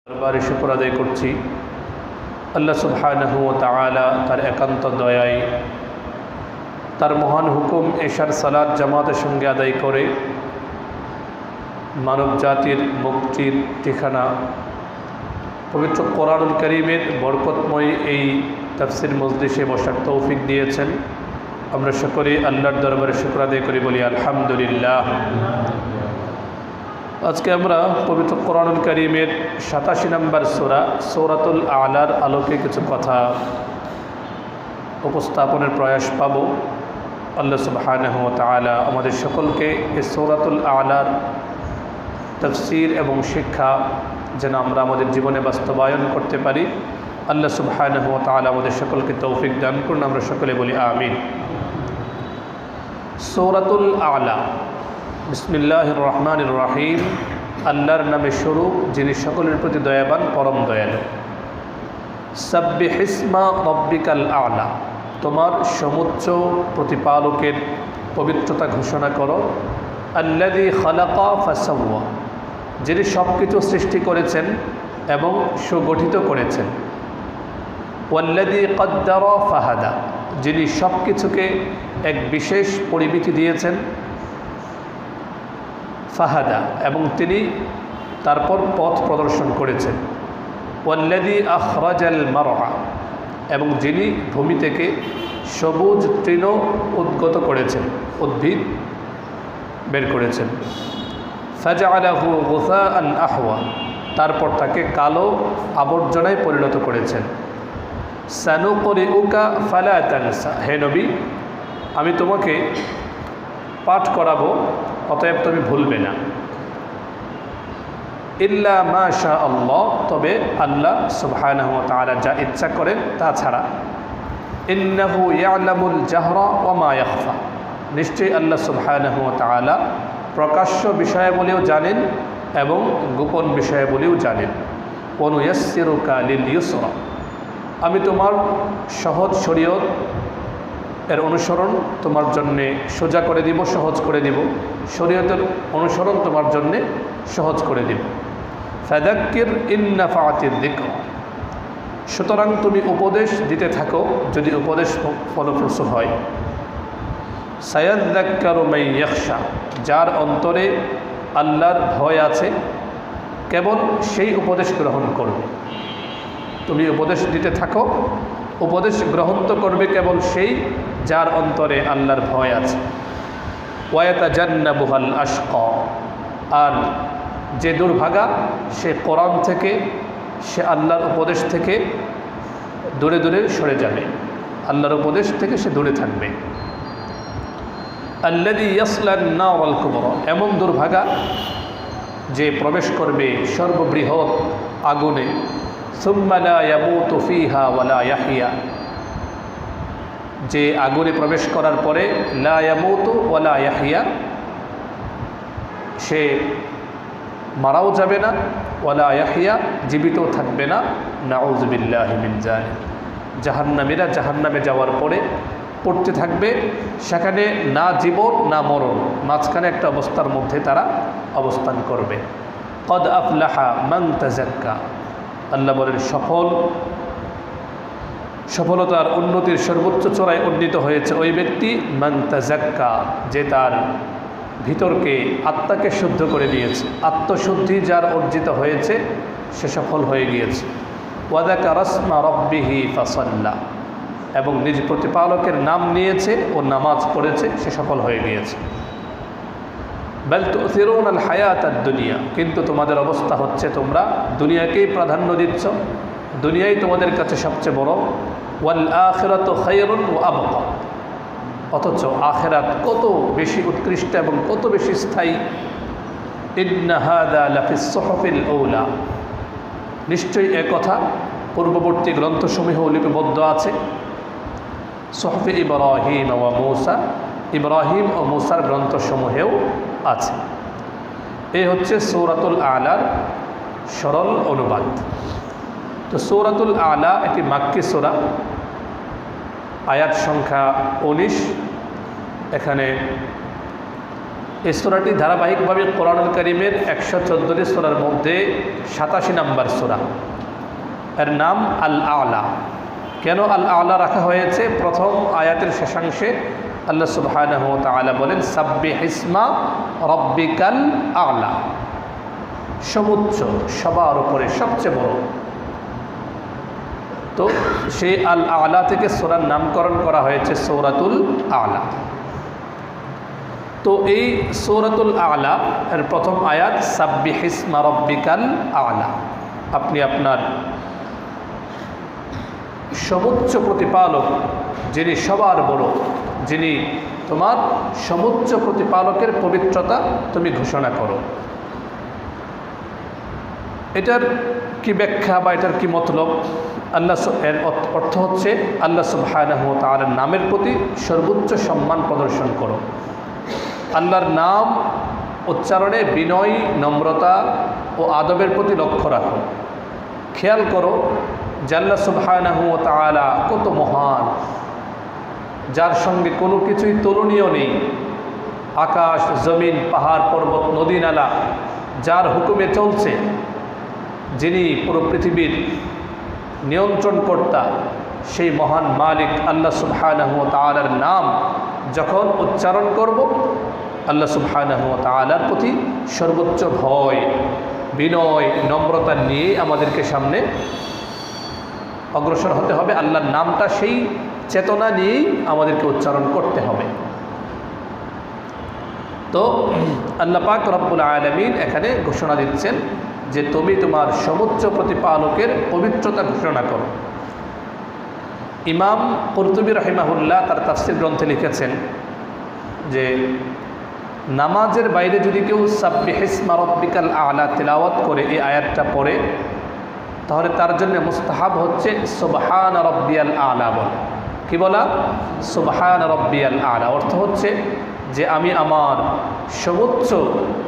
দরবারে শুকর আদায় করছি আল্লাহ সুবহানাহু ওয়া তাআলা তার একান্ত দয়ায় তার মহান হুকুম এশার সালাত জামাতের সঙ্গে আদায় করে মানব জাতির মুক্তির ঠিকানা পবিত্র কোরআনুল কারীমের বরকতময় এই তাফসীর মজলিসে বসার তৌফিক দিয়েছেন। আমরা সকলে আল্লাহর দরবারে শুকর আদায় করি, বলি আলহামদুলিল্লাহ। আজকে আমরা পবিত্র কোরআনুল কারীমের 87 নম্বর সূরাতুল আলার আলোকে কিছু কথা উপস্থাপনের প্রয়াস পাব। আল্লাহ সুবহানাহু ওয়া তাআলা আমাদের সকলকে এই সূরাতুল আলার তাফসীর এবং শিক্ষা যেন আমরা আমাদের জীবনে বাস্তবায়ন করতে পারি। আল্লাহ সুবহানাহু ওয়া তাআলা আমাদের সকলকে তৌফিক দান করুন। আমরা সকলে বলি আমিন। সূরাতুল আলা, বিসমিল্লাহির রহমানির রহিম। আল্লাহর নামে শুরু, যিনি সকলের প্রতি দয়াবান, পরম দয়ালু। সাব্বিহিসমা রব্বিকাল আলা, তোমার সমুচ্চ প্রতিপালকের পবিত্রতা ঘোষণা করো। আল্লাযী খালাকা ফাসাওয়া, যিনি সব কিছু সৃষ্টি করেছেন এবং সুগঠিত করেছেন। ওয়াল্লাযী কদ্দারা ফাহাদা, যিনি সব কিছুকে এক বিশেষ পরিমিতি দিয়েছেন। ফাহাদা, এবং তিনি তারপর পথ প্রদর্শন করেছেন। ওয়াল্লাযী আখরাজাল মারআ, এবং যিনি ভূমি থেকে সবুজ তৃণ উদ্গত করেছেন, উদ্ভিদ বের করেছেন। ফাজআলাহু গুসাআন আহওয়া, তারপর তাকে কালো আবর্জনায় পরিণত করেছেন। সানুকরিউকা ফালা তানসা, হে নবী, আমি তোমাকে পাঠ করাবো, অতএব তুমি ভুলবে না। ইল্লা মা শা আল্লাহ, তবে আল্লাহ সুবহানাহু ওয়া তাআলা যা ইচ্ছা করেন তা ছাড়া। ইন্নাহু ইয়ালামুল জাহরা ওয়া মা ইয়াখফা, নিশ্চয়ই আল্লাহ সুবহানাহু ওয়া তাআলা প্রকাশ্য বিষয়াবলীও জানেন এবং গোপন বিষয়াবলীও জানেন। ওয়া নুয়াসসিরুকা লিল ইউসরা, আমি তোমার সহজ শরীয়ত এর অনুসরণ তোমার জন্যে সোজা করে দিব, সহজ করে দিব। শরীয়তের অনুসরণ তোমার জন্যে সহজ করে দিব। ফাযাক্কির ইন নাফাআতিয যিকর, সুতরাং তুমি উপদেশ দিতে থাকো যদি উপদেশ ফলপ্রসূ হয়। সায়াযাক্কারু মান ইয়াখশা, যার অন্তরে আল্লাহর ভয় আছে কেবল সেই উপদেশ গ্রহণ করবে। তুমি উপদেশ দিতে থাকো, উপদেশ গ্রহণ তো করবে কেবল সেই যার অন্তরে আল্লাহর ভয় আছে। ওয়ায়াতাজান্নাবুহাল আশকা, আর যে দুর্ভাগা সে কোরআন থেকে, সে আল্লাহর উপদেশ থেকে দূরে দূরে সরে যাবে, আল্লাহর উপদেশ থেকে সে দূরে থাকবে। আল্লাযী ইয়াসলান নারাল কুবরা, এমন দুর্ভাগা যে প্রবেশ করবে সর্ববৃহৎ আগুনে। সুম্মা লা ইয়ামুতু ফিহা ওয়া লা ইয়াহইয়া, যে আগুনে প্রবেশ করার পরে লা ইয়ামুতু ওয়া লা ইয়াহইয়া, সে মারাও যাবে না, ওয়া লা ইয়াহইয়া, জীবিতও থাকবে না। নাউযু বিল্লাহি মিন যালিক, জাহান্নামীরা জাহান্নামে যাওয়ার পরে পড়তে থাকবে, সেখানে না জীবন না মরণ, মাঝখানে একটা অবস্থার মধ্যে তারা অবস্থান করবে। কদ আফলাহা মান তাযাক্কা, আল্লাহ বলেন সফলতার উন্নতির সর্বোচ্চ চূড়ায় উন্নীত হয়েছে ওই ব্যক্তি মান তাযাক্কা, যে তার ভিতরকে, আত্মাকে শুদ্ধ করে দিয়েছে। আত্মশুদ্ধি যার অর্জিত হয়েছে সে সফল হয়ে গিয়েছে। ওয়া যাকারা ইসমা রাব্বিহি ফাসাল্লা, এবং নিজ প্রতিপালকের নাম নিয়েছে ও নামাজ পড়েছে, সে সফল হয়ে গিয়েছে। বাল তুসিরুনাল হায়াতাদ দুনিয়া, কিন্তু তোমাদের অবস্থা হচ্ছে তোমরা দুনিয়াকেই প্রাধান্য দিচ্ছ, দুনিয়াই তোমাদের কাছে সবচেয়ে বড়। ওয়াল আখিরাতু খায়রুন ওয়া আবকা, অথচ আখিরাত কত বেশি উৎকৃষ্ট এবং কত বেশি স্থায়ী। ইন্না হাযা লাফিস সুহুফিল আউলা, নিশ্চয়ই এ কথা পূর্ববর্তী গ্রন্থসমূহে লিপিবদ্ধ আছে। সুহুফে ইব্রাহিম ওয়া মূসা, ইব্রাহিম ও মূসার গ্রন্থসমূহেও আছে। এই হচ্ছে সূরাতুল আলার সরল অনুবাদ। তো সূরাতুল আলা এটি মাক্কি সূরা, আয়াত সংখ্যা 19। এখানে এই সূরাটি ধারাবাহিকভাবে কোরআনুল কারীমের 114টি সূরার মধ্যে 87 নম্বর সূরা। এর নাম আল আ'লা। কেন আল আ'লা রাখা হয়েছে? প্রথম আয়াতের শেষাংশে আল্লাহ সুবহানাহু ওয়া তাআলা বলেন সাব্বিহিসমা রাব্বিকাল আ'লা, সমুচ্চ, সবার উপরে সবচেয়ে বড়। তো সেই আল আ'লা থেকে সূরার নামকরণ করা হয়েছে সূরাতুল আ'লা। তো এই সূরাতুল আ'লা এর প্রথম আয়াত সাব্বিহিসমা রাব্বিকাল আ'লা, আপনি আপনার সমুচ্চ প্রতিপালক যিনি সবার বড়, যিনি তোমার সমুচ্চ প্রতিপালকের পবিত্রতা তুমি ঘোষণা করো। এটার কি ব্যাখ্যা বা এটার কি মতলব? আল্লাহ এর অর্থ হচ্ছে আল্লাহ সুবহানাহু ওয়া তাআলার নামের প্রতি সর্বোচ্চ সম্মান প্রদর্শন করো। আল্লাহর নাম উচ্চারণে বিনয়, নম্রতা ও আদবের প্রতি লক্ষ্য রাখো। খেয়াল করো যে আল্লাহ সুবহানাহু ওয়া তাআলা কত মহান, যার সঙ্গে কোনো কিছুই তুলনীয় নেই। আকাশ, জমিন, পাহাড়, পর্বত, নদী, নালা যার হুকুমে চলছে, যিনি পুরো পৃথিবীর নিয়ন্ত্রণকর্তা, সেই মহান মালিক আল্লাহ সুবহানাহু ওয়া তাআলার নাম যখন উচ্চারণ করব, আল্লাহ সুবহানাহু ওয়া তাআলার প্রতি সর্বোচ্চ ভয়, বিনয়, নম্রতা নিয়ে আমাদেরকে সামনে অগ্রসর হতে হবে। আল্লাহর নামটা সেই চেতনা নিয়েই আমাদেরকে উচ্চারণ করতে হবে। তো আল্লাহ পাক রব্বুল আলামিন এখানে ঘোষণা দিচ্ছেন যে তুমি তোমার সমুচ্চ প্রতিপালকের পবিত্রতা ঘোষণা করো। ইমাম কুরতুবী রাহিমাহুল্লাহ তার তাফসীর গ্রন্থে লিখেছেন যে নামাজের বাইরে যদি কেউ সাব্বিহিসমা রাব্বিকাল আ'লা তিলাওয়াত করে, এই আয়াতটা পড়ে, তাহলে তার জন্য মুস্তাহাব হচ্ছে সুবহান রাব্বিয়াল আ'লা বলা। কি বলা? সুবহান রাব্বিয়াল আ'লা। অর্থ হচ্ছে যে আমি আমার সর্বোচ্চ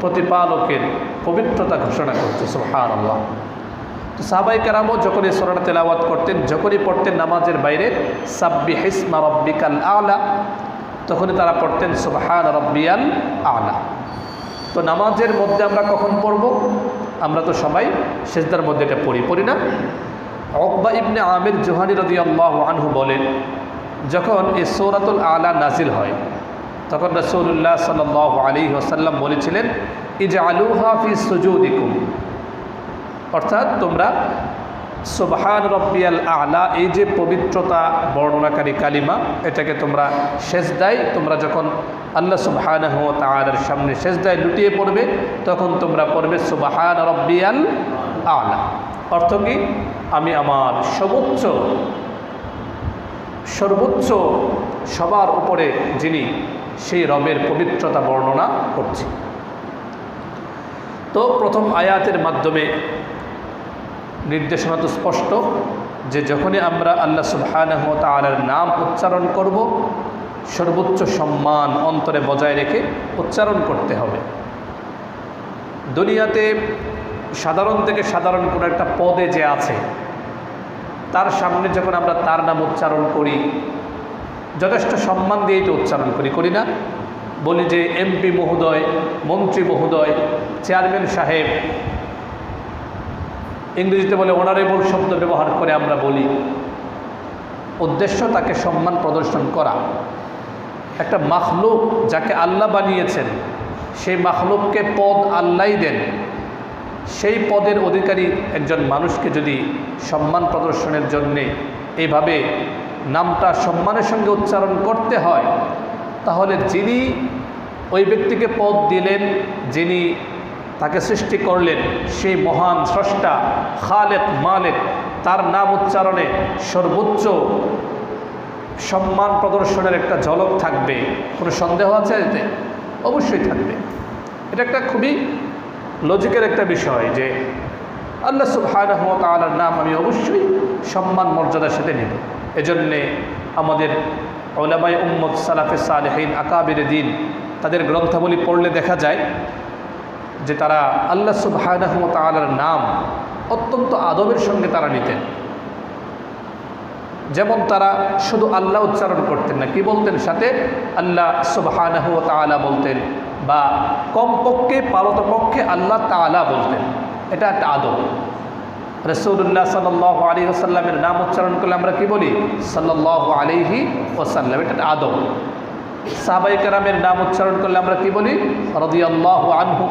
প্রতিপালকের পবিত্রতা ঘোষণা করছি, সুবহানাল্লাহ। তো সাহাবায়ে কেরামও যখন এই সূরাটা তেলাওয়াত করতেন, যখনই পড়তেন নামাজের বাইরে সাব্বিহিসমা রাব্বিকাল আ'লা, তখনই তারা পড়তেন সুবহান রাব্বিয়াল আ'লা। তো নামাজের মধ্যে আমরা কখন পড়ব? আমরা তো সবাই সিজদার মধ্যে এটা পড়ি না? উকবা ইবনে আমির জুহানী রাদিয়াল্লাহু আনহু বলেন, যখন এই সূরাতুল আ'লা নাজিল হয়, তখন রাসূলুল্লাহ সাল্লাল্লাহু আলাইহি ওয়াসাল্লাম বলেছিলেন ইজআলুহা ফি সুজুদিকুম, অর্থাৎ তোমরা সুবহান রাব্বিয়াল আ'লা, এই যে পবিত্রতা বর্ণনাকারী কালিমা, এটাকে তোমরা সেজদায়, তোমরা যখন আল্লাহ সুবহানাহু ওয়া তাআলার সামনে সেজদায় লুটিয়ে পড়বে, তখন তোমরা পড়বে সুবহান রাব্বিয়াল আ'লা। অর্থ কি? আমি আমার সর্বোচ্চ সবার উপরে যিনি, সেই রবের পবিত্রতা বর্ণনা করছি। তো প্রথম আয়াতের মাধ্যমে নির্দেশনা তো স্পষ্ট যে যখনই আমরা আল্লাহ সুবহানাহু ওয়া তাআলার নাম উচ্চারণ করব, সর্বোচ্চ সম্মান অন্তরে বজায় রেখে উচ্চারণ করতে হবে। দুনিয়াতে সাধারণ থেকে সাধারণ কোনো একটা পদে যে আছে, তার সামনে যখন আমরা তার নাম উচ্চারণ করি, যথেষ্ট সম্মান দিয়েই তো উচ্চারণ করি না? বলি যে এমপি মহোদয়, মন্ত্রী মহোদয়, চেয়ারম্যান সাহেব, ইংরেজিতে বলে অনারেবল শব্দ ব্যবহার করে আমরা বলি। উদ্দেশ্য তাকে সম্মান প্রদর্শন করা। একটা মাখলুক যাকে আল্লাহ বানিয়েছেন, সেই মাখলুককে পদ আল্লাহই দেন। সেই পদের অধিকারী একজন মানুষকে যদি সম্মান প্রদর্শনের জন্যে এইভাবে নামটা সম্মানের সঙ্গে উচ্চারণ করতে হয়, তাহলে যিনি ওই ব্যক্তিকে পদ দিলেন, যিনি তাকে সৃষ্টি করলেন, সেই মহান স্রষ্টা, খালেক, মালিক, তার নাম উচ্চারণে সর্বোচ্চ সম্মান প্রদর্শনের একটা ঝলক থাকবে। কোনো সন্দেহ আছে এতে? অবশ্যই থাকবে। এটা একটা খুবই লজিকের একটা বিষয় যে আল্লাহ সুবহানাহু ওয়া তাআলার নাম আমি অবশ্যই সম্মান মর্যাদার সাথে নেব। এজন্যে আমাদের উলামায়ে উম্মত, সালাফে সালেহিন, আকাবিরে দ্বীন, তাদের গ্রন্থাবলী পড়লে দেখা যায় যে তারা আল্লাহ সুবহানাহু ওয়া তাআলার নাম অত্যন্ত আদবের সঙ্গে তারা নিতেন। যেমন তারা শুধু আল্লাহ উচ্চারণ করতেন না, কি বলতেন? সাথে আল্লাহ সুবহানাহু ওয়া তাআলা বলতেন, বা কমপক্ষে পারতপক্ষে আল্লাহ তাআলা বলতেন। এটা একটা আদব। রাসূলুল্লাহ সাল্লাল্লাহু আলাইহি ওয়াসাল্লামের নাম উচ্চারণ করলে আমরা কি বলি? সাল্লাল্লাহু আলাইহি ওয়াসাল্লাম। এটা একটা আদব। সাহাবায়ে কেরামের নাম উচ্চারণ করলে আমরা কি বলি? রাদিয়াল্লাহু আনহু।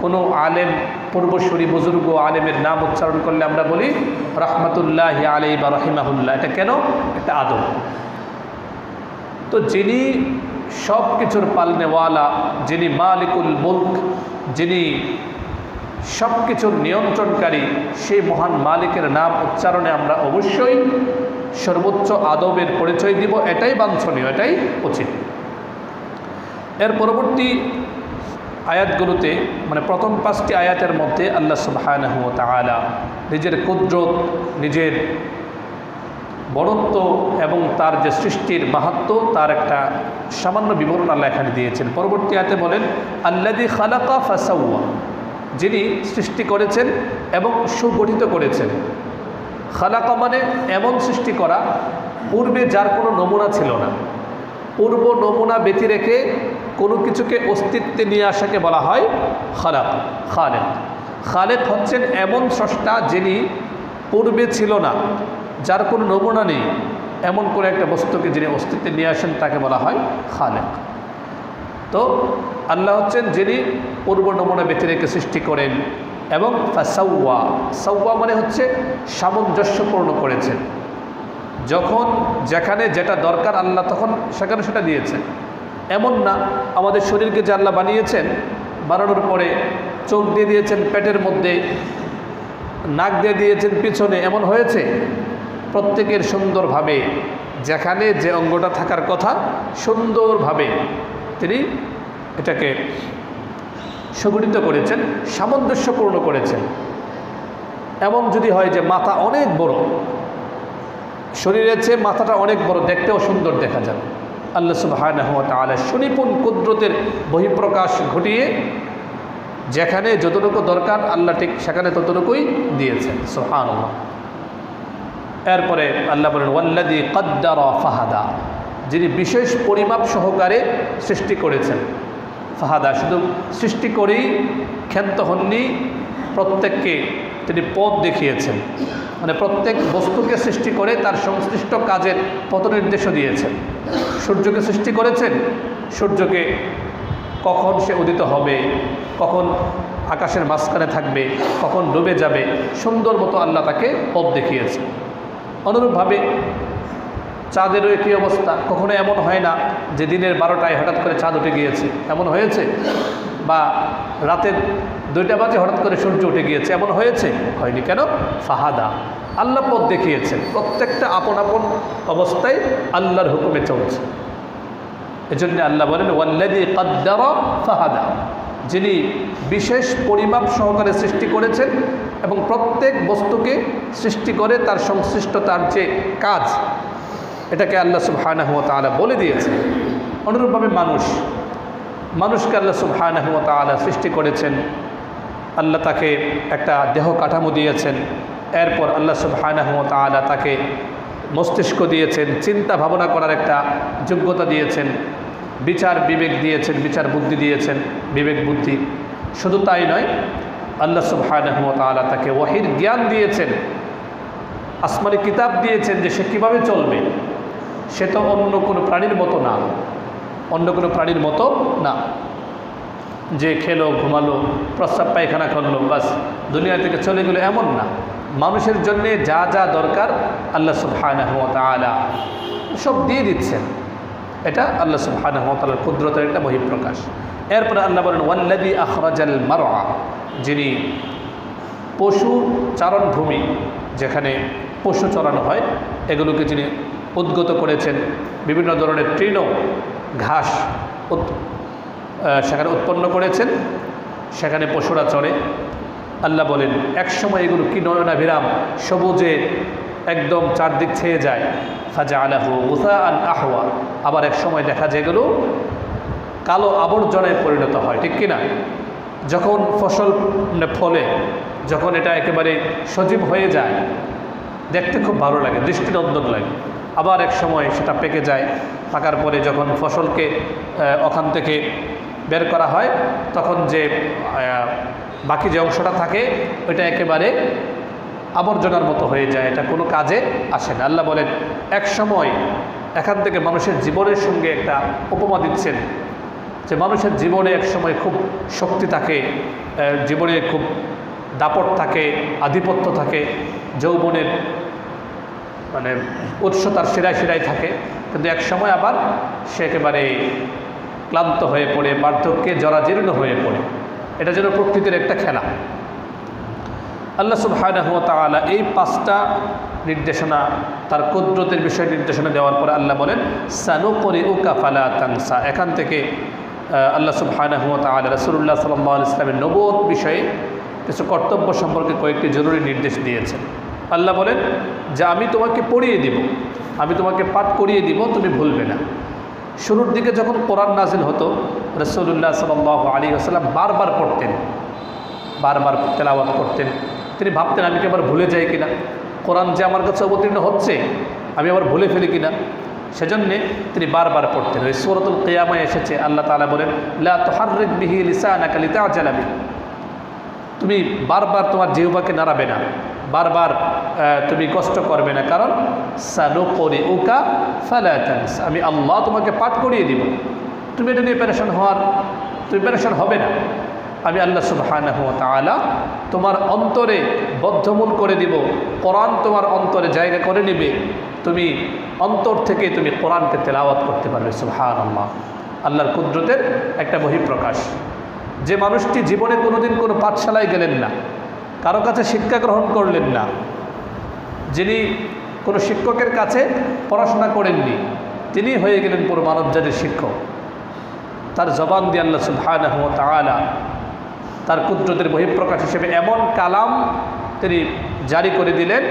কোনো আলেম, পূর্বসূরি বুজুর্গ আলেমের নাম উচ্চারণ করলে আমরা বলি রাহমাতুল্লাহি আলাইহি বা রাহিমাহুল্লাহ। এটা কেন? একটা আদব। তো যিনি সব কিছুর পালনেওয়ালা, যিনি মালিকুল মুলক, যিনি সব কিছুর নিয়ন্ত্রণকারী, সেই মহান মালিকের নাম উচ্চারণে আমরা অবশ্যই সর্বোচ্চ আদবের পরিচয় দিব। এটাই বাঞ্ছনীয়, এটাই উচিত। এর পরবর্তী আয়াতগুলোতে, মানে প্রথম 5টি আয়াতের মধ্যে আল্লাহ সুবহানাহু ওয়া তাআলা নিজের কুদরত, নিজের বড়ত্ব এবং তার যে সৃষ্টির মাহাত্ম্য, তার একটা সামান্য বিবরণ আল্লাহ এখানে দিয়েছেন। পরবর্তী আয়াতে বলেন আল্লাযী খালাকা ফাসাওয়া, যিনি সৃষ্টি করেছেন এবং সুগঠিত করেছেন। খালাকা মানে এমন সৃষ্টি করা, পূর্বে যার কোনো নমুনা ছিল না। পূর্ব নমুনা ব্যতি রেখে কোনো কিছুকে অস্তিত্বে নিয়ে আসাকে বলা হয় খালাক। খালেক, খালেক হচ্ছেন এমন স্রষ্টা যিনি পূর্বে ছিল না, যার কোনো নমুনা নেই, এমন করে একটা বস্তুকে যিনি অস্তিত্বে নিয়ে আসেন তাকে বলা হয় খালেক। তো আল্লাহ হচ্ছেন যিনি পূর্ব নমুনা ব্যতি রেখে সৃষ্টি করেন এবং ফাসাওয়া, সাওয়া মানে হচ্ছে সামঞ্জস্যপূর্ণ করেছেন। যখন যেখানে যেটা দরকার আল্লাহ তখন সেখানে সেটা দিয়েছেন। এমন না আমাদের শরীরকে যে আল্লাহ বানিয়েছেন, বানানোর পরে চোখ দিয়ে দিয়েছেন পেটের মধ্যে, নাক দিয়ে দিয়েছেন পিছনে, এমন হয়েছে? প্রত্যেকের সুন্দরভাবে যেখানে যে অঙ্গটা থাকার কথা সুন্দরভাবে তিনি এটাকে সুগঠিত করেছেন, সামঞ্জস্যপূর্ণ করেছেন। এমন যদি হয় যে মাথা অনেক বড়, শরীরের চেয়ে মাথাটা অনেক বড়, দেখতেও সুন্দর দেখা যাবে। আল্লাহ সুবহানাহু ওয়া তাআলা সুনিপুণ কুদরতের বহিঃপ্রকাশ ঘটিয়ে যেখানে যতটুকু দরকার আল্লাহ ঠিক সেখানে ততটুকুই দিয়েছেন। সুবহানাল্লাহ। এরপরে আল্লাহ বলেন ওয়াল্লাযী কদ্দারা ফাহাদা, যিনি বিশেষ পরিমাপ সহকারে সৃষ্টি করেছেন। ফাহাদা, শুধু সৃষ্টি করেই ক্ষান্ত হননি, প্রত্যেককে তিনি পথ দেখিয়েছেন। মানে প্রত্যেক বস্তুকে সৃষ্টি করে তার সংশ্লিষ্ট কাজের পথ নির্দেশও দিয়েছেন। সূর্যকে সৃষ্টি করেছেন, সূর্যকে কখন সে উদিত হবে, কখন আকাশের মাঝখানে থাকবে, কখন ডুবে যাবে, সুন্দর মতো আল্লাহ তাকে পথ দেখিয়েছে। অনুরূপভাবে চাঁদেরও একই অবস্থা। কখনো এমন হয় না যে দিনের 12টায় হঠাৎ করে চাঁদ উঠে গিয়েছে, এমন হয়েছে? বা রাতের 2টা বাজে হঠাৎ করে সূর্য উঠে গিয়েছে, এমন হয়েছে? হয়নি। কেন? ফাহাদা, আল্লাহ পথ দেখিয়েছেন। প্রত্যেকটা আপন আপন অবস্থায় আল্লাহর হুকুমে চলছে। এজন্য আল্লাহ বলেন ওয়াল্লাযী কদ্দারা ফাহাদা, যিনি বিশেষ পরিমাপ সহকারে সৃষ্টি করেছেন এবং প্রত্যেক বস্তুকে সৃষ্টি করে তার সংশ্লিষ্ট তার যে কাজ, এটাকে আল্লাহ সুবহানাহু ওয়া তাআলা বলে দিয়েছেন। অনুরূপভাবে মানুষকে আল্লাহ সুবহানাহু ওয়া তাআলা সৃষ্টি করেছেন। আল্লাহ তাকে একটা দেহ কাঠামো দিয়েছেন। এরপর আল্লাহ সুবহানাহু ওয়া তাআলা তাকে মস্তিষ্ক দিয়েছেন, চিন্তা ভাবনা করার একটা যোগ্যতা দিয়েছেন, বিচার বিবেক দিয়েছেন, বিচার বুদ্ধি দিয়েছেন, বিবেক বুদ্ধি। শুধু তাই নয়, আল্লাহ সুবহানাহু ওয়া তাআলা তাকে ওয়াহির জ্ঞান দিয়েছেন, আসমানি কিতাব দিয়েছেন যে সে কীভাবে চলবে। সে তো অন্য কোনো প্রাণীর মতো না, অন্য কোনো প্রাণীর মতো না যে খেলো, ঘুমালো, প্রস্রাব পায়খানা করলো, বাস দুনিয়া থেকে চলে গেলো, এমন না। মানুষের জন্যে যা যা দরকার আল্লাহ সুবহানাহু ওয়া তাআলা সব দিয়ে দিচ্ছেন। এটা আল্লাহ সুবহানাহু ওয়া তাআলার কুদরতের একটা বহিঃপ্রকাশ। এরপরে আল্লাহ বলেন ওয়াল্লাযী আখরাজাল মারআ, যিনি পশু চারণভূমি, যেখানে পশু চরানো হয়, এগুলোকে যিনি উদ্গত করেছেন। বিভিন্ন ধরনের তৃণ ঘাস সেখানে উৎপন্ন করেছেন, সেখানে পশুরা চড়ে। আল্লাহ বলেন একসময় এগুলো কি নয়নাভিরাম, সবুজে একদম চারদিক ছেয়ে যায়। ফাজআলাহু গুসাআন আহওয়া, আবার এক সময় দেখা যায় এগুলো কালো আবর্জনায় পরিণত হয়, ঠিক কিনা? যখন ফসল ফলে, যখন এটা একেবারে সজীব হয়ে যায়, দেখতে খুব ভালো লাগে, দৃষ্টিনন্দন লাগে। আবার এক সময় সেটা পেকে যায়, পাকার পরে যখন ফসলকে ওখান থেকে বের করা হয় তখন যে বাকি যে অংশটা থাকে ওইটা একেবারে আবর্জনার মতো হয়ে যায়, এটা কোনো কাজে আসে না। আল্লাহ বলেন এক সময় এখান থেকে মানুষের জীবনের সঙ্গে একটা উপমা দিচ্ছেন যে মানুষের জীবনে এক সময় খুব শক্তি থাকে, জীবনে খুব দাপট থাকে, আধিপত্য থাকে, যৌবনের মানে উৎস তার শিরায় শিরায় থাকে, কিন্তু এক সময় আবার সে একেবারে ক্লান্ত হয়ে পড়ে, বার্ধক্যে জরাজীর্ণ হয়ে পড়ে। এটা যেন প্রকৃতির একটা খেলা। আল্লাহ সুবহানাহু ওয়া তাআলা এই 5টা নির্দেশনা, তার কুদরতের বিষয়ে নির্দেশনা দেওয়ার পরে আল্লাহ বলেন সানুকরিউকা ফালা তানসা। এখান থেকে আল্লাহ সুবহানাহু ওয়া তাআলা রাসূলুল্লাহ সাল্লাল্লাহু আলাইহি ওয়াসাল্লামের নবুয়ত বিষয়ে কিছু কর্তব্য সম্পর্কে কয়েকটি জরুরি নির্দেশ দিয়েছেন। আল্লাহ বলেন যে আমি তোমাকে পড়িয়ে দিব, আমি তোমাকে পাঠ করিয়ে দিব, তুমি ভুলবে না। শুরুর দিকে যখন কোরআন নাজিল হতো রাসূলুল্লাহ সাল্লাল্লাহু আলাইহি ওয়াসাল্লাম বারবার পড়তেন, বারবার তেলাওয়াত করতেন। তিনি ভাবতেন আমি কি আবার ভুলে যাই কিনা, কোরআন যে আমার কাছে অবতীর্ণ হচ্ছে আমি আবার ভুলে ফেলি কিনা। সেজন্যে তিনি বারবার পড়তেন। ওই সূরাতুল কিয়ামায় এসেছে আল্লাহ তাআলা বলেন লা তুহাররিক বিহি লিসানাকা লিতা'জালা বিহি, তুমি বারবার তোমার জিহ্বাকে নাড়াবে না, বারবার তুমি কষ্ট করবে না, কারণ সানুকরিউকা ফালা তানসা, আমি আল্লাহ তোমাকে পাঠ করিয়ে দিব, তুমি এটা নিয়ে তুমি পেরেশান হবে না। আমি আল্লাহ সুবহানাহু ওয়া তাআলা তোমার অন্তরে বদ্ধমূল করে দিব, কোরআন তোমার অন্তরে জায়গা করে নেবে, তুমি অন্তর থেকে তুমি কোরআনকে তেলাওয়াত করতে পারবে। সুবহানাল্লাহ, আল্লাহর কুদরতের একটা বহিঃপ্রকাশ। যে মানুষটি জীবনে কোনোদিন কোনো পাঠশালায় গেলেন না, কারো কাছে শিক্ষা গ্রহণ করলেন না, যিনি কোনো শিক্ষকের কাছে পড়াশোনা করেননি, তিনি হয়ে গেলেন পুরো মানবজাতির শিক্ষক। তার জবান দিয়ে আল্লাহ সুবহানাহু ওয়া তাআলা তার কুদরতের বহিঃপ্রকাশ হিসেবে এমন কালাম তিনি জারি করে দিলেন,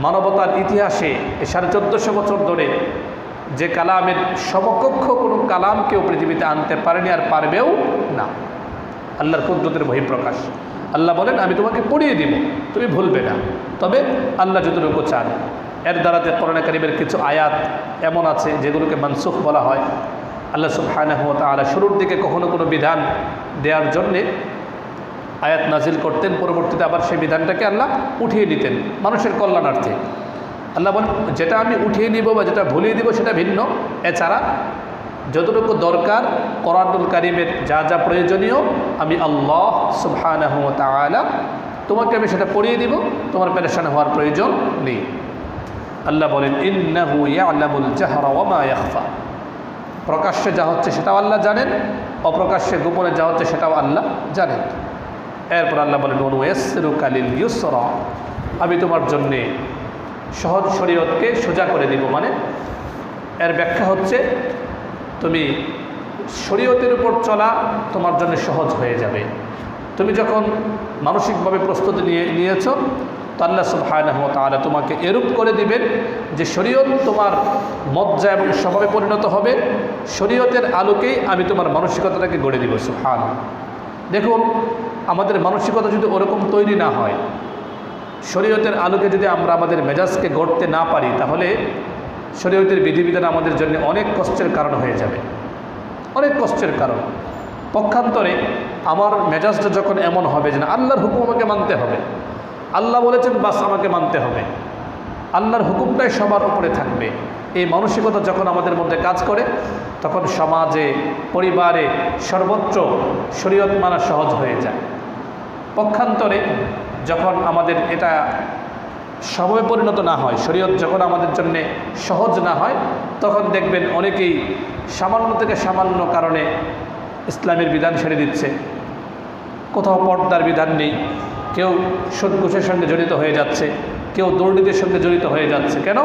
মানবতার ইতিহাসে 1450 বছর ধরে যে কালামের সমকক্ষ কোনো কালাম কেউ পৃথিবীতে আনতে পারেনি আর পারবেও না। আল্লাহর কুদরতের বহিঃপ্রকাশ। আল্লাহ বলেন আমি তোমাকে পড়িয়ে দিব, তুমি ভুলবে না, তবে আল্লাহ যতটুকু চান। এর দ্বারাতে কোরআনে কারীমের কিছু আয়াত এমন আছে যেগুলোকে মানসুখ বলা হয়। আল্লাহ সুবহানাহু ওয়া তাআলা শুরুর দিকে কখনো কোনো বিধান দেওয়ার জন্যে আয়াত নাজিল করতেন, পরবর্তীতে আবার সেই বিধানটাকে আল্লাহ উঠিয়ে নিতেন মানুষের কল্যাণার্থে। আল্লাহ বলেন যেটা আমি উঠিয়ে নিব বা যেটা ভুলিয়ে দিব সেটা ভিন্ন, এছাড়া যতটুকু দরকার কোরআনুল কারীমের যা যা প্রয়োজনীয় আমি আল্লাহ সুবহানাহু ওয়া তাআলা তোমাকে আমি সেটা পড়িয়ে দিব, তোমার পেরেশান হওয়ার প্রয়োজন নেই। আল্লাহ বলেন ইন্নাহু ইয়ালামুল জাহরা ওয়া মা ইয়াখফা, প্রকাশ্যে যা হচ্ছে সেটাও আল্লাহ জানেন, অপ্রকাশ্যে গোপনে যা হচ্ছে সেটাও আল্লাহ জানেন। এরপর আল্লাহ বলেন ওয়ানুয়াসসিরুকা লিল ইউসরা, আমি তোমার জন্যে সহজ শরীয়তকে সোজা করে দিব। মানে এর ব্যাখ্যা হচ্ছে তুমি শরীয়তের উপর চলা তোমার জন্য সহজ হয়ে যাবে। তুমি যখন মানসিকভাবে প্রস্তুতি নিয়েছ তো আল্লাহ সুবহানাহু ওয়া তাআলা তোমাকে এরূপ করে দিবেন যে শরীয়ত তোমার মজ্জা এবং স্বভাবে পরিণত হবে। শরীয়তের আলোকেই আমি তোমার মানসিকতাটাকে গড়ে দিব। সুবহানাল্লাহ। দেখুন আমাদের মানসিকতা যদি ওরকম তৈরি না হয়, শরীয়তের আলোকে যদি আমরা আমাদের মেজাজকে গড়তে না পারি, তাহলে শরীয়তের বিধিবিধান আমাদের জন্য অনেক কষ্টের কারণ হয়ে যাবে, অনেক কষ্টের কারণ। পক্ষান্তরে আমার মেজাজটা যখন এমন হবে যে না আল্লাহর হুকুম আমাকে মানতে হবে, আল্লাহ বলেছেন বাস আমাকে মানতে হবে, আল্লাহর হুকুমটাই সবার উপরে থাকবে, এই মানসিকতা যখন আমাদের মধ্যে কাজ করে তখন সমাজে পরিবারে সর্বত্র শরীয়ত মানা সহজ হয়ে যায়। পক্ষান্তরে যখন আমাদের এটা স্বভাবে পরিণত না হয়, শরীয়ত যখন আমাদের জন্য সহজ না হয়, তখন দেখবেন অনেকেই সামান্য থেকে সামান্য কারণে ইসলামের বিধান ছেড়ে দিচ্ছে। কোথাও পর্দার বিধান নেই, কেউ সুদ ঘুষের সঙ্গে জড়িত হয়ে যাচ্ছে, কেউ দুর্নীতির সঙ্গে জড়িত হয়ে যাচ্ছে। কেন?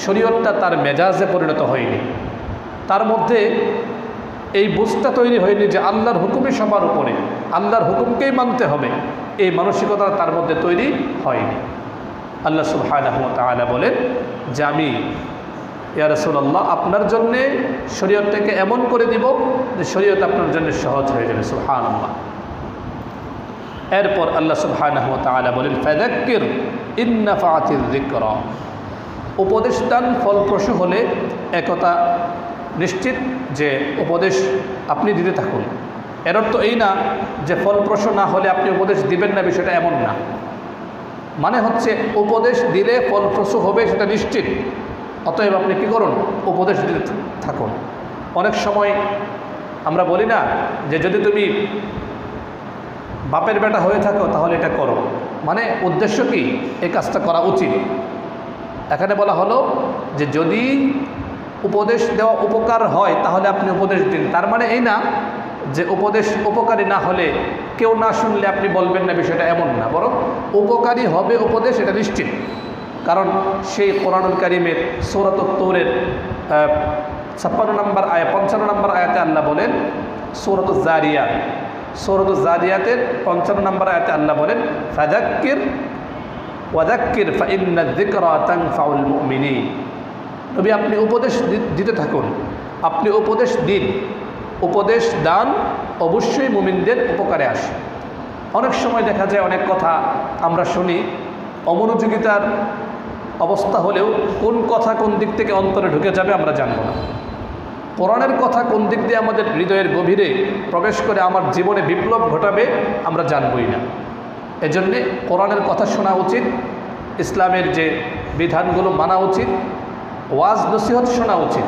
শরীয়তটা তার মেজাজে পরিণত হয়নি, তার মধ্যে এই বুঝটা তৈরি হয়নি যে আল্লাহর হুকুমই সবার উপরে, আল্লাহর হুকুমকেই মানতে হবে, এই মানসিকতা তার মধ্যে তৈরি হয়নি। আল্লাহ সুবহানাহু ওয়া তাআলা বলেন যে আমি ইয়া রাসূলুল্লাহ আপনার জন্যে শরীয়তটাকে এমন করে দিব যে শরীয়ত আপনার জন্য সহজ হয়ে যাবে। সুবহানাল্লাহ। এরপর আল্লাহ সুবহানাহু ওয়া তাআলা বলেন ফাযাক্কির ইন নাফাআতিয যিকরা, উপদেশ দান ফলপ্রসূ হলে একথা নিশ্চিত যে উপদেশ আপনি দিতে থাকুন। এর অর্থ এই না যে ফলপ্রসূ না হলে আপনি উপদেশ দিবেন না, বিষয়টা এমন না। মানে হচ্ছে উপদেশ দিলে ফলপ্রসূ হবে সেটা নিশ্চিত, অতএব আপনি কী করুন, উপদেশ দিতে থাকুন। অনেক সময় আমরা বলি না যে যদি তুমি বাপের বেটা হয়ে থাকো তাহলে এটা করো, মানে উদ্দেশ্য কি, এই কাজটা করা উচিত। এখানে বলা হলো যে যদি উপদেশ দেওয়া উপকার হয় তাহলে আপনি উপদেশ দিন। তার মানে এই না যে উপদেশ উপকারী না হলে কেউ না শুনলে আপনি বলবেন না, বিষয়টা এমন না, বরং উপকারী হবে উপদেশ এটা নিশ্চিত। কারণ সেই কোরআনুল কারীমের সূরাতুত তৌরের 56 নম্বর আয়াত 55 নম্বর আয়াতে আল্লাহ বলেন, সূরাতুজ জারিয়াতের 55 নম্বর আয়াতে আল্লাহ বলেন, ফাযাক্কির ওয়াযাক্কির ফাইন্না যিকরা তানফাউল মুমিনিন। নবী আপনি উপদেশ দিতে থাকুন, আপনি উপদেশ দিন, উপদেশ দান অবশ্যই মুমিনদের উপকারে আসে। অনেক সময় দেখা যায় অনেক কথা আমরা শুনি, অমনোযোগিতার অবস্থা হলেও কোন কথা কোন দিক থেকে অন্তরে ঢুকে যাবে আমরা জানব না। কোরআনের কথা কোন দিক দিয়ে আমাদের হৃদয়ের গভীরে প্রবেশ করে আমার জীবনে বিপ্লব ঘটাবে আমরা জানবই না। এজন্যে কোরআনের কথা শোনা উচিত, ইসলামের যে বিধানগুলো মানা উচিত, ওয়াজ নসিহত শোনা উচিত।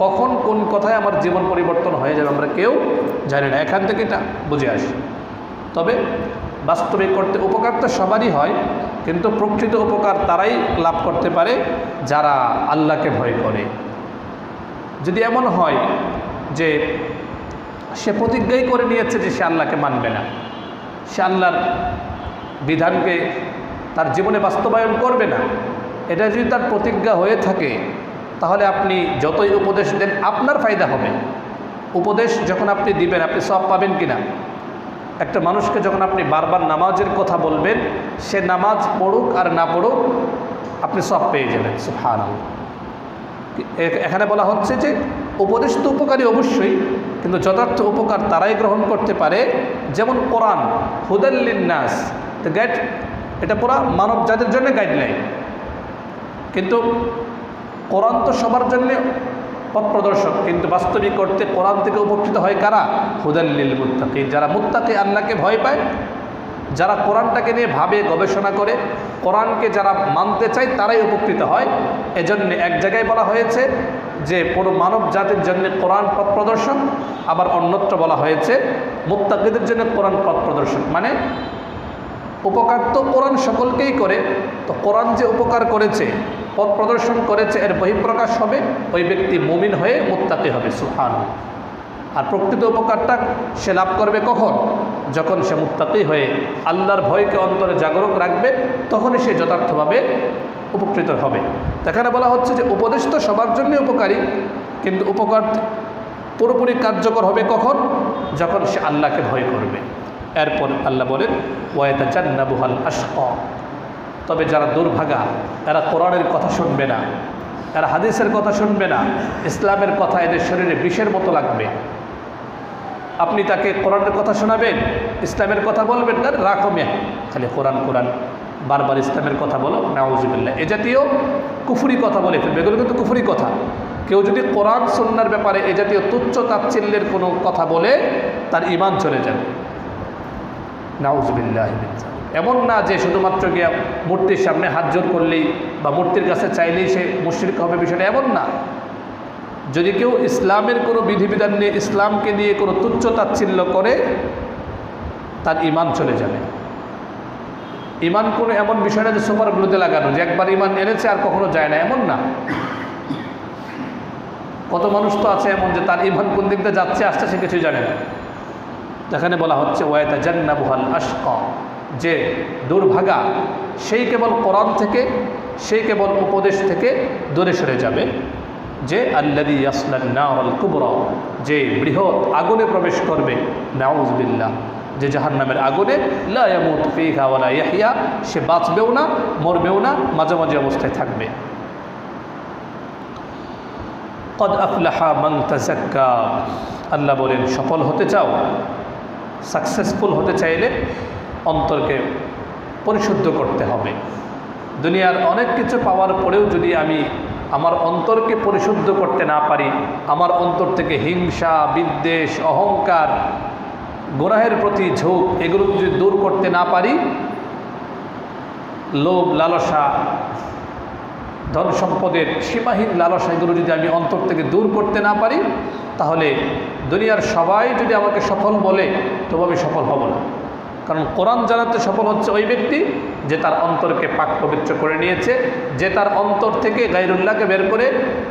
কখন কোন কথায় আমার জীবন পরিবর্তন হয়ে যাবে আমরা কেউ জানি না, এখান থেকে এটা বুঝে আসি। তবে বাস্তবিক করতে উপকার তো সবারই হয়, কিন্তু প্রকৃত উপকার তারাই লাভ করতে পারে যারা আল্লাহকে ভয় করে। যদি এমন হয় যে সে প্রতিজ্ঞাই করে নিয়েছে যে সে আল্লাহকে মানবে না, সে আল্লাহর বিধানকে তার জীবনে বাস্তবায়ন করবে না, এটা যদি তার প্রতিজ্ঞা হয়ে থাকে তাহলে আপনি যতই উপদেশ দেন আপনার ফায়দা হবে। উপদেশ যখন আপনি দিবেন আপনি সওয়াব পাবেন কিনা? একটা মানুষকে যখন আপনি বারবার নামাজের কথা বলবেন, সে নামাজ পড়ুক আর না পড়ুক আপনি সওয়াব পেয়ে যাবেন। সুবহানাল্লাহ। এখানে বলা হচ্ছে যে উপদেশ তো উপকারী অবশ্যই, কিন্তু যথার্থ উপকার তারাই গ্রহণ করতে পারে। যেমন কোরআন হুদাল লিন্নাস, গাইড, এটা পুরা মানব জাতির জন্য গাইডলাইন, কিন্তু কোরআন তো সবার জন্য পথ প্রদর্শক। কিন্তু বাস্তবিক করতে কোরআন থেকে উপকৃত হয় কারা? হুদাল লিল মুত্তাকিন, যারা মুত্তাকি, আল্লাহকে ভয় পায়, যারা কোরআনটাকে নিয়ে ভাবে, গবেষণা করে, কোরআনকে যারা মানতে চায় তারাই উপকৃত হয়। এজন্য এক জায়গায় বলা হয়েছে যে পুরো মানব জাতির জন্য কোরআন পথ প্রদর্শক, আবার অন্যত্র বলা হয়েছে মুত্তাকিদের জন্য কোরআন পথ প্রদর্শক। মানে উপকার তো কোরআন সকলকেই করে, তো কোরআন যে উপকার করেছে, পথ প্রদর্শন করেছে, এর বহিঃপ্রকাশ হবে ওই ব্যক্তি মুমিন হয়ে মুত্তাকি হবে। সুবহানাল্লাহ। আর প্রকৃত উপকারটা সে লাভ করবে কখন? যখন সে মুত্তাকি হয়ে আল্লাহর ভয়কে অন্তরে জাগরুক রাখবে, তখনই সে যথার্থভাবে উপকৃত হবে। এখানে বলা হচ্ছে যে উপদেশ তো সবার জন্য উপকারী, কিন্তু উপকার পুরোপুরি কার্যকর হবে কখন? যখন সে আল্লাহকে ভয় করবে। এরপর আল্লাহ বলেন ওয়ায়াতাজান্নাবুহাল আশকা, তবে যারা দুর্ভাগা, এরা কোরআনের কথা শুনবে না, এরা হাদিসের কথা শুনবে না, ইসলামের কথা এদের শরীরে বিষের মতো লাগবে। আপনি তাকে কোরআনের কথা শোনাবেন, ইসলামের কথা বলবেন, আর রাখো মেয়ে খালি কোরআন কোরআন, বারবার ইসলামের কথা বলো, নাউজুবিল্লাহ, এ জাতীয় কুফরি কথা বলে ফেলবে। এগুলো কিন্তু কুফরি কথা। কেউ যদি কোরআন সুন্নাহর ব্যাপারে এ জাতীয় তুচ্ছ তাচ্ছিল্যের কোনো কথা বলে তার ঈমান চলে যাবে। নাউজুবিল্লাহ। এমন না যে শুধুমাত্র গিয়ে মূর্তির সামনে হাত জোর করলেই বা মূর্তির কাছে চাইলেই সে মুশরিক হবে, বিষয়টা এমন না। যদি কেউ ইসলামের কোনো বিধিবিধান নিয়ে, ইসলামকে নিয়ে কোনো তুচ্ছ তাচ্ছিল্য করে, তার ঈমান চলে যাবে। ঈমান কোনো এমন বিষয় না যে সুপারগুলোতে লাগানো, যে একবার ঈমান এনেছে আর কখনো যায় না, এমন না। কত মানুষ তো আছে এমন যে তার ঈমান কোন দিক দিয়ে যাচ্ছে আসছে সে কিছুই জানে না। যেখানে বলা হচ্ছে ওয়ায়াতাজান্নাবুহাল আশকা, যে দুর্ভাগা সেই কেবল কোরআন থেকে, সেই কেবল উপদেশ থেকে দূরে সরে যাবে। যে আল্লাযী ইয়াসলান নারাল কুবরা, যে বৃহৎ আগুনে প্রবেশ করবে, নাউযুবিল্লাহ, যে জাহান্নামের আগুনে, লা ইয়ামুতু ফীহা ওয়ালা ইয়াহইয়া, সে বাঁচবেও না মরবেও না, মাঝামাঝি অবস্থায় থাকবে। কদ আফলাহা মান তাযাক্কা, আল্লাহ বলেন সফল হতে চাও, সাকসেসফুল হতে চাইলে অন্তরকে পরিশুদ্ধ করতে হবে। দুনিয়ার অনেক কিছু পাওয়ার পরেও যদি আমি আমার অন্তরকে পরিশুদ্ধ করতে না পারি, আমার অন্তর থেকে হিংসা, বিদ্বেষ, অহংকার, গুনাহের প্রতি ঝোঁক এগুলো যদি দূর করতে না পারি, লোভ, লালসা, ধন সম্পদের সীমাহীন লালসা এগুলো যদি আমি অন্তর থেকে দূর করতে না পারি, তাহলে দুনিয়ার সবাই যদি আমাকে সফল বলে তবু আমি সফল হব না। কারণ কোরআন জানাতে সফল হচ্ছে ওই ব্যক্তি যে তার অন্তরকে পাক পবিত্র করে নিয়েছে, যে তার অন্তর থেকে গায়রুল্লাহকে বের করে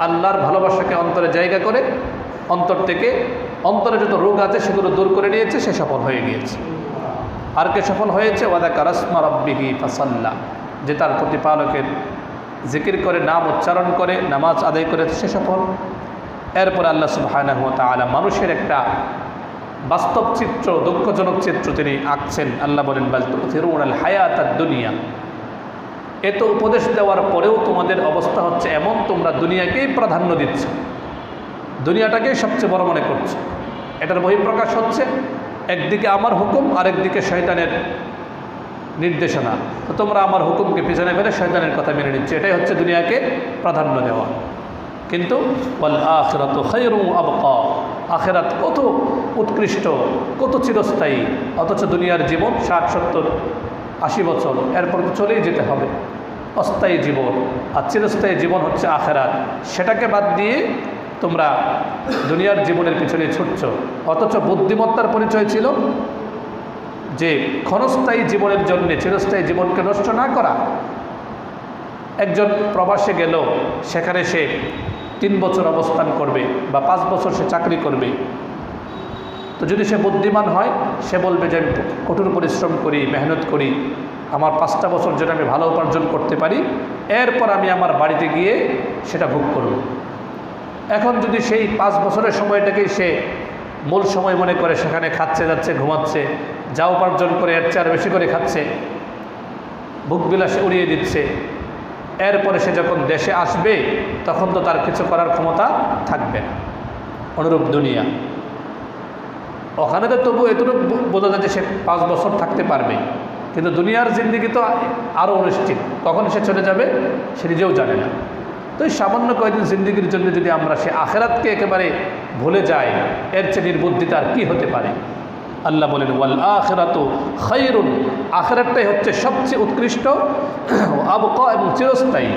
আল্লাহর ভালোবাসাকে অন্তরে জায়গা করে অন্তর থেকে অন্তরে যত রোগ আছে সেগুলো দূর করে নিয়েছে, সে সফল হয়ে গিয়েছে। আর কে সফল হয়েছে? ওয়াযাকারা ইসমা রাব্বিহি ফাসাল্লা, যে তার প্রতিপালকের জিকির করে, নাম উচ্চারণ করে, নামাজ আদায় করে, সে সফল। এরপর আল্লাহ সুবহানাহু ওয়া তাআলা মানুষের একটা বাস্তব চিত্র, দুঃখজনক চিত্র তিনি আঁকছেন। আল্লাহ বলেন, বাল তুথিরুনাল হায়াতাদ দুনিয়া, এত উপদেশ দেওয়ার পরেও তোমাদের অবস্থা হচ্ছে এমন, তোমরা দুনিয়াকেই প্রাধান্য দিচ্ছ, দুনিয়াটাকেই সবচেয়ে বড় মনে করছো। এটার বহিঃপ্রকাশ হচ্ছে একদিকে আমার হুকুম, আরেকদিকে শয়তানের নির্দেশনা। তো তোমরা আমার হুকুমকে পিছনে ফেলে শয়তানের কথা মেনে নিচ্ছে, এটাই হচ্ছে দুনিয়াকে প্রাধান্য দেওয়া। কিন্তু ওয়াল আখিরাতু খায়রুন ওয়া আবকা, আখিরাত কত উৎকৃষ্ট, কত চিরস্থায়ী। অথচ দুনিয়ার জীবন 60, 70, 80 বছর, এরপর তো চলেই যেতে হবে। অস্থায়ী জীবন আর চিরস্থায়ী জীবন হচ্ছে আখিরাত। সেটাকে বাদ দিয়ে তোমরা দুনিয়ার জীবনের পিছনে ছুটছ। অথচ বুদ্ধিমত্তার পরিচয় ছিল যে ক্ষণস্থায়ী জীবনের জন্য চিরস্থায়ী জীবনকে নষ্ট না করা। একজন প্রবাসে গেল, সেখানে সে 3 বছর অবস্থান করবে বা 5 বছর সে চাকরি করবে। তো যদি সে বুদ্ধিমান হয়, সে বলবে যে আমি কঠোর পরিশ্রম করি, মেহনত করি, আমার 5টা বছর যেন আমি ভালো উপার্জন করতে পারি, এরপর আমি আমার বাড়িতে গিয়ে সেটা ভোগ করব। এখন যদি সেই 5 বছরের সময়টাকেই সে মূল সময় মনে করে সেখানে খাচ্ছে, যাচ্ছে, ঘুমাচ্ছে, যা উপার্জন করে এর চেয়ে আর বেশি করে খাচ্ছে, ভোগবিলাসে উড়িয়ে দিচ্ছে, এরপরে সে যখন দেশে আসবে তখন তো তার কিছু করার ক্ষমতা থাকবে না। অনুরূপ দুনিয়া, ওখানে তো তবু এতটুকু বোঝা যায় যে সে 5 বছর থাকতে পারবে, কিন্তু দুনিয়ার জিন্দিগি তো আরও অনিশ্চিত, কখন সে চলে যাবে সে নিজেও জানে না। তো এই সামান্য কয়েকদিন জিন্দিগির জন্য যদি আমরা সে আখিরাতকে একেবারে ভুলে যাই, এর চেয়ে নির্বুদ্ধিতা আর কী হতে পারে? আল্লাহ বলেন, ওয়াল আখিরাতু খায়রুন, আখিরাতটাই হচ্ছে সবচেয়ে উৎকৃষ্ট, আবকা এবং চিরস্থায়ী।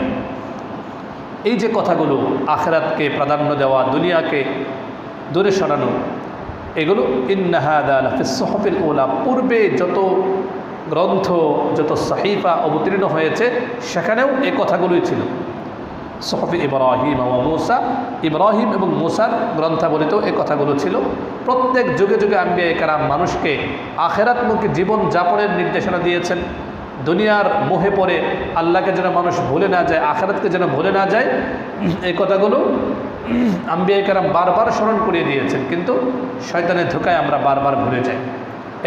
এই যে কথাগুলো, আখিরাতকে প্রাধান্য দেওয়া, দুনিয়াকে দূরে সরানো, এগুলো ইন্না হাযা লাফিস সুহুফিল উলা, পূর্বে যত গ্রন্থ, যত সাহিফা অবতীর্ণ হয়েছে সেখানেও এই কথাগুলোই ছিল। সুহুফি ইব্রাহিম ওয়া মূসা, ইব্রাহিম এবং মূসার গ্রন্থাবলিতেও এই কথাগুলো ছিল। প্রত্যেক যুগে যুগে আম্বিয়া কেরাম মানুষকে আখিরাতমুখী জীবন যাপনের নির্দেশনা দিয়েছেন। দুনিয়ার মোহে পড়ে আল্লাহকে যেন মানুষ ভুলে না যায়, আখিরাতকে যেন ভুলে না যায়, এই কথাগুলো আম্বিয়া কেরাম বারবার স্মরণ করিয়ে দিয়েছেন। কিন্তু শয়তানের ধোঁকায় আমরা বারবার ভুলে যাই।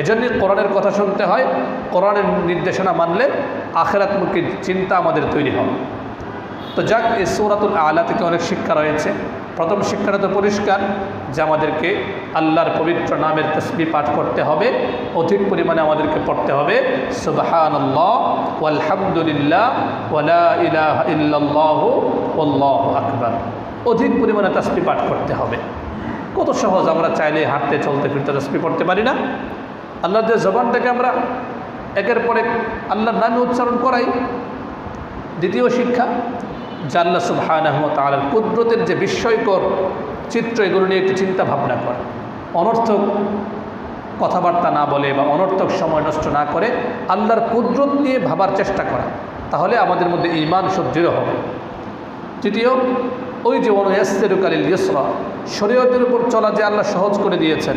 এজন্যই কোরআনের কথা শুনতে হয়, কোরআনের নির্দেশনা মানলে আখিরাতমুখী চিন্তা আমাদের তৈরি হবে। তো যাক, এই সূরাতুল আলা থেকে অনেক শিক্ষা রয়েছে। প্রথম শিক্ষাটা তো পরিষ্কার যে আমাদেরকে আল্লাহর পবিত্র নামের তাসবিহ পাঠ করতে হবে, অধিক পরিমাণে আমাদেরকে পড়তে হবে সুবহানাল্লাহ ওয়ালহামদুলিল্লাহ ওয়া লা ইলাহা ইল্লাল্লাহু ওয়াল্লাহু আকবার। অধিক পরিমাণে তাসবিহ পাঠ করতে হবে। কত সহজ, আমরা চাইলে হাঁটতে, চলতে, ফিরতে তাসবিহ পড়তে পারি না? আল্লাহর যে জবানটাকে আমরা একের পর এক আল্লাহর নামে উচ্চারণ করাই। দ্বিতীয় শিক্ষা, যে আল্লাহ সুবহানাহু ওয়া তাআলার কুদরতের যে বিস্ময়কর চিত্র, এগুলো নিয়ে একটু চিন্তা ভাবনা করা, অনর্থক কথাবার্তা না বলে বা অনর্থক সময় নষ্ট না করে আল্লাহর কুদরত নিয়ে ভাবার চেষ্টা করা, তাহলে আমাদের মধ্যে ঈমান সুদৃঢ় হবে। তৃতীয়, ওই যে ওয়ায়াসসিরুকা লিল ইউসরা, শরীয়তের উপর চলা যে আল্লাহ সহজ করে দিয়েছেন,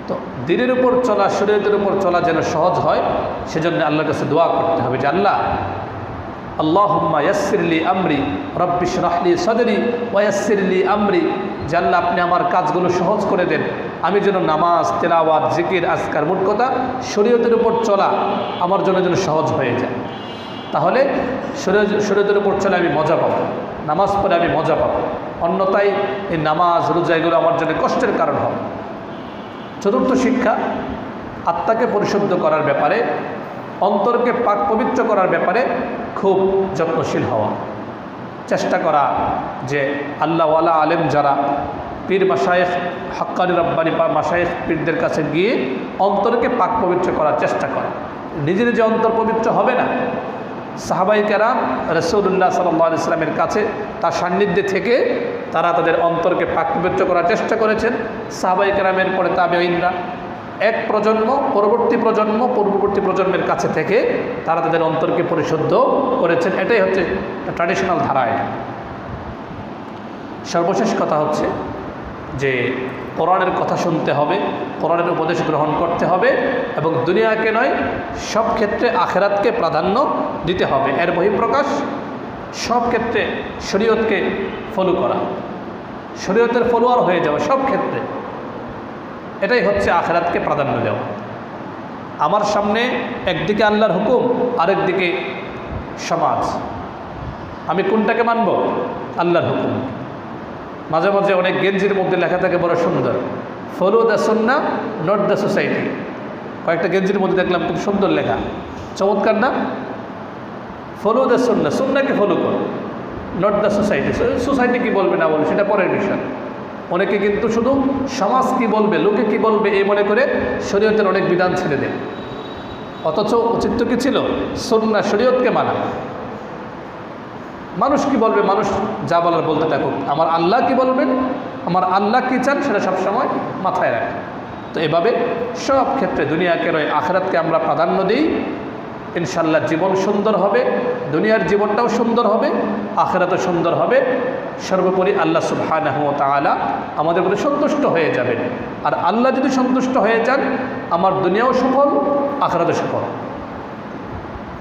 তো দিনের উপর চলা, শরীয়তের উপর চলা যেন সহজ হয়, সেজন্য আল্লাহর কাছে দোয়া করতে হবে যে আল্লাহ আল্লাহুম্মা ইয়াসসির লি আমরি রব্বি ইশরাহ লি সাদরি ওয়া ইয়াসসির লি আমরি, যে আল্লাহ আপনি আমার কাজগুলো সহজ করে দেন, আমি যেন নামাজ, তেলাওয়াত, জিকির, আজকার, মোট কথা শরীয়তের উপর চলা আমার জন্য যেন সহজ হয়ে যায়। তাহলে শরীয়তের উপর চলে আমি মজা পাবো, নামাজ পড়ে আমি মজা পাবো, অন্যথায় এই নামাজ, রোজা এগুলো আমার জন্য কষ্টের কারণ হবে। চতুর্থ শিক্ষা, আত্মাকে পরিশুদ্ধ করার ব্যাপারে, অন্তরকে পাক পবিত্র করার ব্যাপারে খুব যত্নশীল হওয়া। চেষ্টা করা যে আল্লাহওয়ালা আলেম যারা পীর মাশায়েখ হাক্কানি রব্বানি মাশায়েখ পীরদের কাছে গিয়ে অন্তরকে পাক পবিত্র করার চেষ্টা করা। নিজে নিজে অন্তর পবিত্র হবে না। সাহাবাই কেরাম রাসূলুল্লাহ সাল্লাল্লাহু আলাইহি ওয়াসাল্লামের কাছে তার সান্নিধ্যে থেকে তারা তাদের অন্তরকে পাক পবিত্র করার চেষ্টা করেছেন। সাহাবাই কেরামের পরে তাবেঈনরা, এক প্রজন্ম পূর্ববর্তী প্রজন্মের কাছে থেকে তারা তাদের অন্তরকে পরিশুদ্ধ করেছেন। এটাই হচ্ছে ট্র্যাডিশনাল ধারা। এটা সর্বশেষ কথা হচ্ছে যে কোরআনের কথা শুনতে হবে, কোরআনের উপদেশ গ্রহণ করতে হবে এবং দুনিয়াকে নয় সব ক্ষেত্রে আখেরাতকে প্রাধান্য দিতে হবে। এর বহিঃপ্রকাশ সব ক্ষেত্রে শরীয়তকে ফলো করা, শরীয়তের ফলোয়ার হয়ে যাওয়া সব ক্ষেত্রে, এটাই হচ্ছে আখেরাতকে প্রাধান্য দেওয়া। আমার সামনে একদিকে আল্লাহর হুকুম, আরেকদিকে সমাজ, আমি কোনটাকে মানব? আল্লাহর হুকুম। মাঝে মাঝে অনেক গেঞ্জির মধ্যে লেখা থাকে বড় সুন্দর, follow the Sunnah not the society. কয়েকটা গেঞ্জির মধ্যে দেখলাম খুব সুন্দর লেখা, চমৎকার না? ফলো দ্য সুন্নাহ, সুন্নাহকে ফলো করো, নট দ্য সোসাইটি। সোসাইটি কী বলবে না বলবে সেটা পরের বিষয়। অনেকে কিন্তু শুধু সমাজ কি বলবে, লোকে কি বলবে এই মনে করে শরীয়তের অনেক বিধান ছেড়ে দেয়। অথচ উচিত কি ছিল? সুন্নাহ শরীয়তকে মানা। মানুষ কি বলবে, মানুষ যা বলার বলতে থাকুক, আমার আল্লাহ কি বলবেন, আমার আল্লাহ কি চান সেটা সবসময় মাথায় রাখে। তো এভাবে সব ক্ষেত্রে দুনিয়াকে নয় আখেরাতকে আমরা প্রাধান্য দিই। ইনশাল্লাহ জীবন সুন্দর হবে, দুনিয়ার জীবনটাও সুন্দর হবে, আখেরাতও সুন্দর হবে। সর্বোপরি আল্লাহ সুবহানাহু ওয়া তাআলা আমাদের প্রতি সন্তুষ্ট হয়ে যাবেন। আর আল্লাহ যদি সন্তুষ্ট হয়ে যান, আমার দুনিয়াও সফল, আখেরাতও সফল।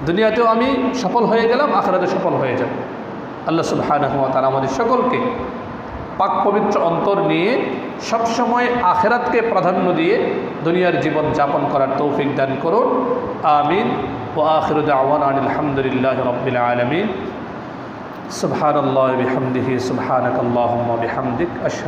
দুনিয়াতেও আমি সফল হয়ে গেলাম, আখেরাতে সফল হয়ে যাব। আল্লাহ সুবহানাহু ওয়া তাআলা আমাদের সকলকে পাক পবিত্র অন্তর নিয়ে সবসময় আখেরাতকে প্রাধান্য দিয়ে দুনিয়ার জীবন যাপন করার তৌফিক দান করুন। আমিন। ওয়া আখিরু দাওয়ানা আলহামদুলিল্লাহি রাব্বিল আলামিন। সুবহানাল্লাহি ওয়া বিহামদিহি, সুবহানাকাল্লাহুম্মা ওয়া বিহামদিক, আশহাদু